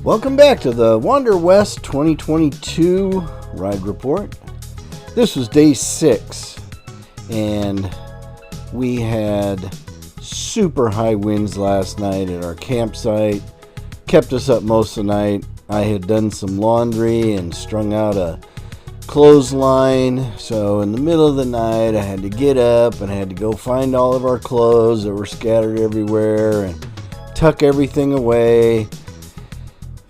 Welcome back to the Wander West 2022 Ride Report. This was day 6, and we had super high winds last night at our campsite. Kept us up most of the night. I had done some laundry and strung out a clothesline, so in the middle of the night I had to get up and I had to go find all of our clothes that were scattered everywhere and tuck everything away.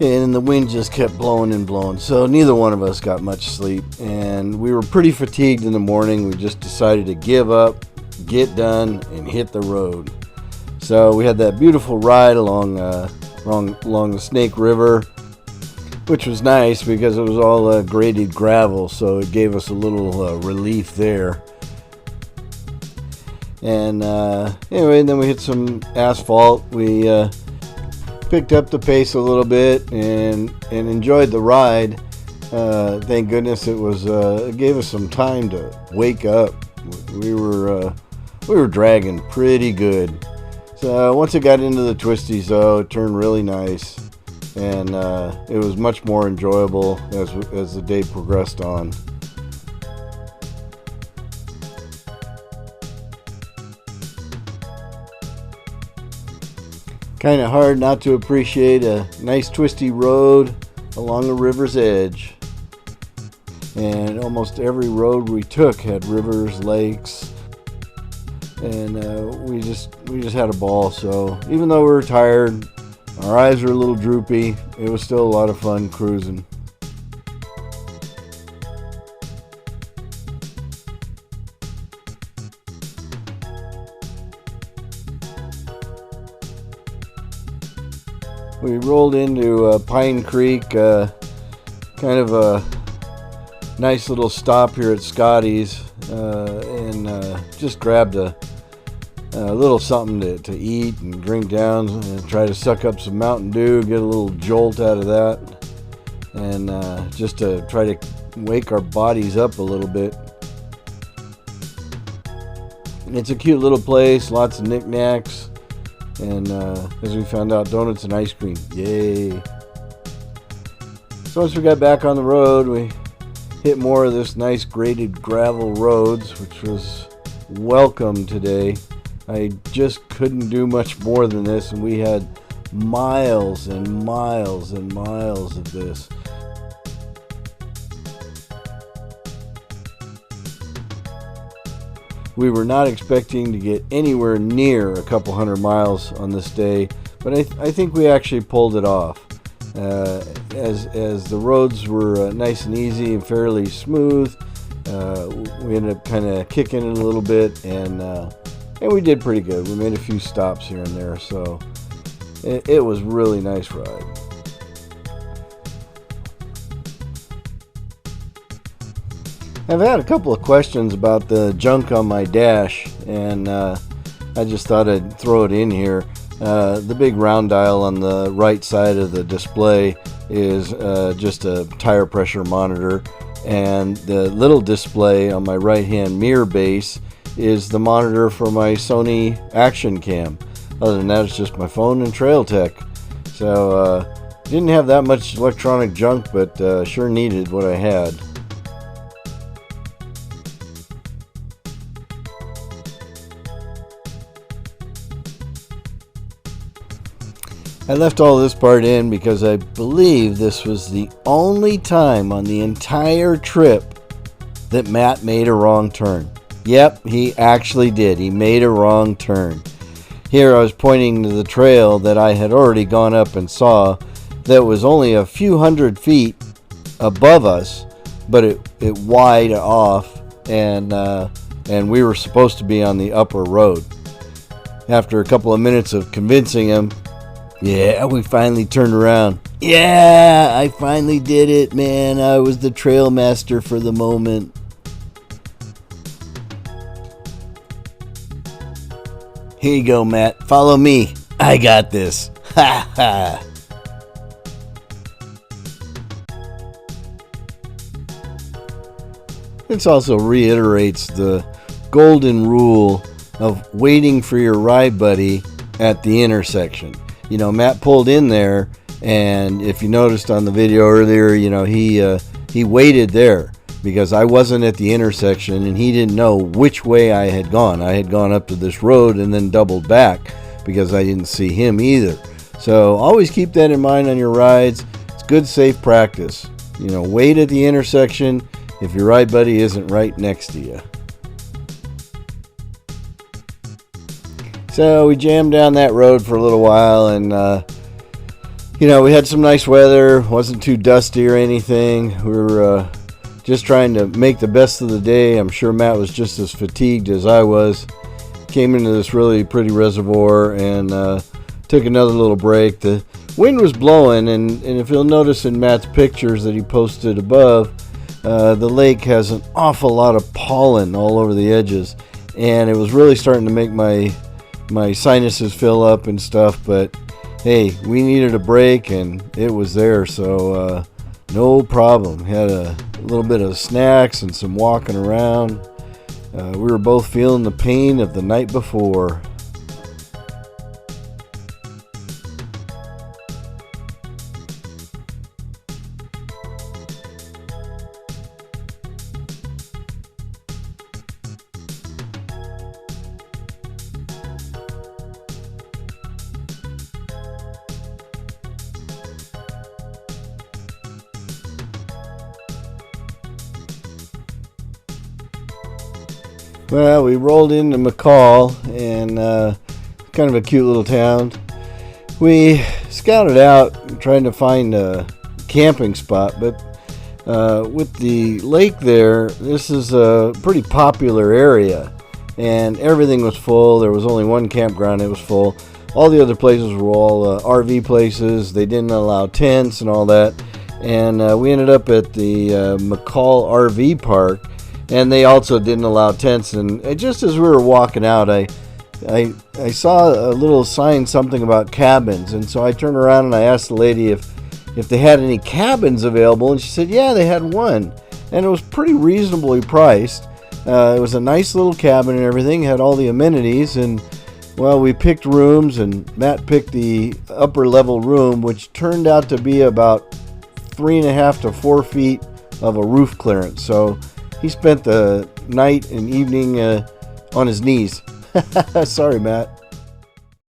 And the wind just kept blowing and blowing, so neither one of us got much sleep, and we were pretty fatigued in the morning. We just decided to give up, get done, and hit the road. So we had that beautiful ride along the Snake River, which was nice because it was all graded gravel, so it gave us a little relief there. And anyway, then we hit some asphalt. We picked up the pace a little bit and enjoyed the ride. Thank goodness it gave us some time to wake up. We were dragging pretty good. So once it got into the twisties, though, it turned really nice, and it was much more enjoyable as the day progressed on. Kind of hard not to appreciate a nice twisty road along the river's edge. And almost every road we took had rivers, lakes, and we just had a ball. So even though we were tired, our eyes were a little droopy, it was still a lot of fun cruising. We rolled into Pine Creek, kind of a nice little stop here at Scotty's, and just grabbed a little something to eat and drink down, and try to suck up some Mountain Dew, get a little jolt out of that, and just to try to wake our bodies up a little bit. It's a cute little place, lots of knickknacks. And as we found out, donuts and ice cream. Yay. So once we got back on the road, we hit more of this nice graded gravel roads, which was welcome today. I just couldn't do much more than this, and we had miles and miles and miles of this. We were not expecting to get anywhere near a couple hundred miles on this day, but I think we actually pulled it off. As the roads were nice and easy and fairly smooth, we ended up kind of kicking it a little bit, and we did pretty good. We made a few stops here and there, so it was a really nice ride. I've had a couple of questions about the junk on my dash, and I just thought I'd throw it in here. The big round dial on the right side of the display is just a tire pressure monitor, and the little display on my right hand mirror base is the monitor for my Sony Action Cam. Other than that, it's just my phone and trail tech. So didn't have that much electronic junk, but sure needed what I had. I left all this part in because I believe this was the only time on the entire trip that Matt made a wrong turn. Yep, he actually did. He made a wrong turn. Here I was pointing to the trail that I had already gone up and saw that was only a few hundred feet above us, but it wide off, and we were supposed to be on the upper road. After a couple of minutes of convincing him, yeah, we finally turned around. Yeah, I finally did it, man. I was the trail master for the moment. Here you go, Matt. Follow me. I got this. Ha ha. This also reiterates the golden rule of waiting for your ride buddy at the intersection. You know, Matt pulled in there And if you noticed on the video earlier, he waited there because I wasn't at the intersection and he didn't know which way I had gone. I had gone up to this road and then doubled back because I didn't see him either. So always keep that in mind on your rides. It's good, safe practice. Wait at the intersection if your ride buddy isn't right next to you. So we jammed down that road for a little while, and we had some nice weather. Wasn't too dusty or anything. We were just trying to make the best of the day. I'm sure Matt was just as fatigued as I was. Came into this really pretty reservoir and took another little break. The wind was blowing, and if you'll notice in Matt's pictures that he posted above, the lake has an awful lot of pollen all over the edges, and it was really starting to make my sinuses fill up and stuff. But hey, we needed a break and it was there, so no problem. Had a little bit of snacks and some walking around. We were both feeling the pain of the night before. Well, we rolled into McCall, and kind of a cute little town. We scouted out trying to find a camping spot, but with the lake there, this is a pretty popular area, and everything was full. There was only one campground, it was full. All the other places were all RV places. They didn't allow tents and all that, and we ended up at the McCall RV park. And they also didn't allow tents. And just as we were walking out, I saw a little sign, something about cabins. And so I turned around and I asked the lady if they had any cabins available. And she said, yeah, they had one. And it was pretty reasonably priced. It was a nice little cabin and everything. Had all the amenities. And, well, we picked rooms. And Matt picked the upper level room, which turned out to be about 3.5 to 4 feet of a roof clearance. So he spent the night and evening on his knees. Sorry, Matt.